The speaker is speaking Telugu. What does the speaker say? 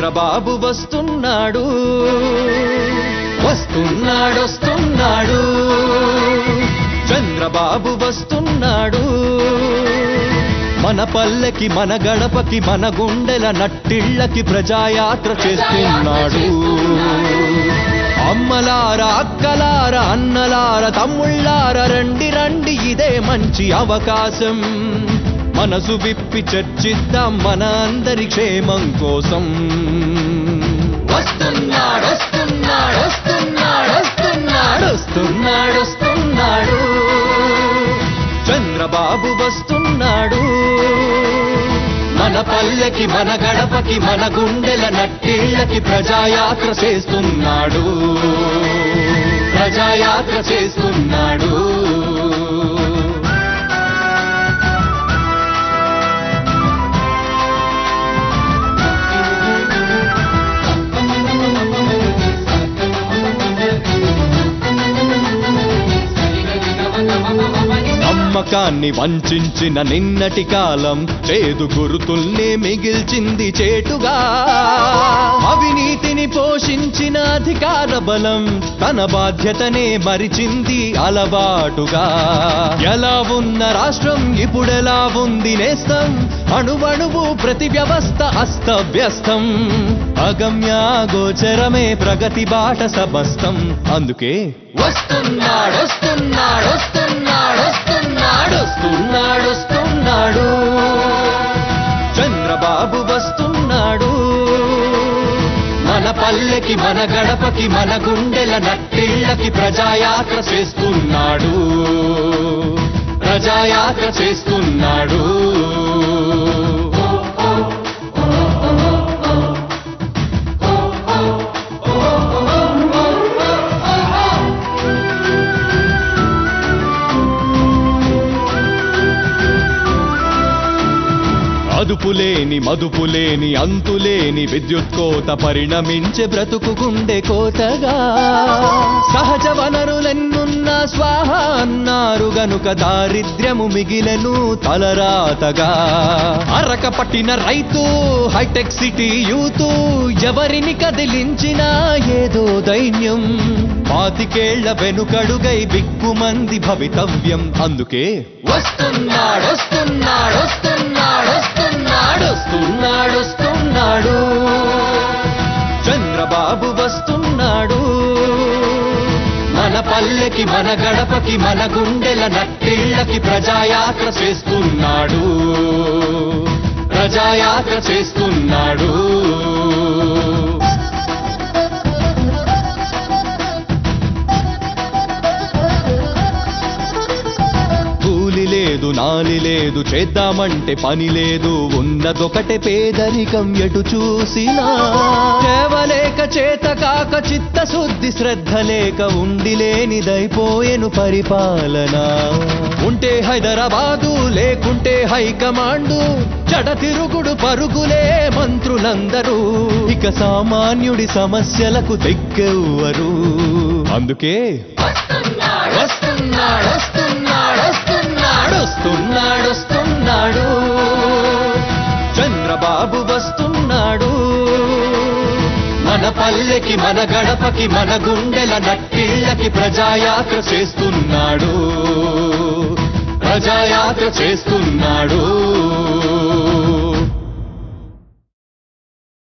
చంద్రబాబు వస్తున్నాడు వస్తున్నాడు వస్తున్నాడు చంద్రబాబు వస్తున్నాడు మన పల్లెకి మన గడపకి మన గుండెల నట్టిళ్ళకి ప్రజాయాత్ర చేస్తున్నాడు అమ్మలారా అక్కలారా అన్నలారా తమ్ముళ్ళారా రండి రండి ఇదే మంచి అవకాశం మనసు విప్పి చర్చిద్దాం మన అందరి క్షేమం కోసం వస్తున్నాడు వస్తున్నాడు వస్తున్నాడు వస్తున్నాడు వస్తున్నాడు వస్తున్నాడు చంద్రబాబు వస్తున్నాడు మన పల్లెకి మన గడపకి మన గుండెల నట్టిళ్ళకి ప్రజాయాత్ర చేస్తున్నాడు ప్రజాయాత్ర చేస్తున్నాడు నమ్మకాన్ని వంచిన నిన్నటి కాలం చేదు గురుతుల్ని మిగిల్చింది చేటుగా అవినీతిని పోషించిన అధికార బలం తన బాధ్యతనే మరిచింది అలవాటుగా ఎలా ఉన్న రాష్ట్రం ఇప్పుడెలా ఉంది నేస్తం అణువణువు ప్రతి వ్యవస్థ అస్తవ్యస్తం అగమ్యాగోచరమే ప్రగతి బాట సమస్తం అందుకే వస్తున్నాడు వస్తున్నాడు వస్తున్నాడు వస్తున్నాడు వస్తున్నాడు వస్తున్నాడు చంద్రబాబు వస్తున్నాడు మన పల్లెకి మన గడపకి మన గుండెల నట్టిళ్ళకి ప్రజాయాత్ర చేస్తున్నాడు ప్రజాయాత్ర చేస్తున్నాడు అదుపులేని మదుపులేని అంతులేని విద్యుత్ కోత పరిణమించే బ్రతుకు గుండె కోతగా సహజ వనరులెన్నున్నా స్వాహ అన్నారు గనుక దారిద్ర్యము మిగిలెను తలరాతగా అరక పట్టిన రైతు హైటెక్ సిటీ యూత్ ఎవరిని కదిలించినా ఏదో దైన్యం పాతికేళ్ల వెనుకడుగై బిక్కుమంది భవితవ్యం అందుకే వస్తున్నాడు వస్తున్నాడు వస్తున్నాడు వస్తున్నాడు వస్తున్నాడు వస్తున్నాడు చంద్రబాబు వస్తున్నాడు మన పల్లెకి మన గడపకి మన గుండెల నట్టిళ్ళకి ప్రజాయాత్ర చేస్తున్నాడు ప్రజాయాత్ర చేస్తున్నాడు లేదు నాలి లేదు చేద్దామంటే పని లేదు ఉన్నదొకటే పేదరికం ఎటు చూసినా కేవలేక చేత కాక చిత్తశుద్ధి శ్రద్ధ లేక ఉండి లేనిదైపోయెను పరిపాలన ఉంటే హైదరాబాదు లేకుంటే హైకమాండు జడ తిరుగుడు పరుగులే మంత్రులందరూ ఇక సామాన్యుడి సమస్యలకు దిక్కెవ్వరు అందుకే వస్తున్నాడు వస్తున్నాడు వస్తున్నాడు వస్తున్నాడు వస్తున్నాడు చంద్రబాబు వస్తున్నాడు మన పల్లెకి మన గడపకి మన గుండెల నట్టిళ్ళకి ప్రజాయాత్ర చేస్తున్నాడు ప్రజాయాత్ర చేస్తున్నాడు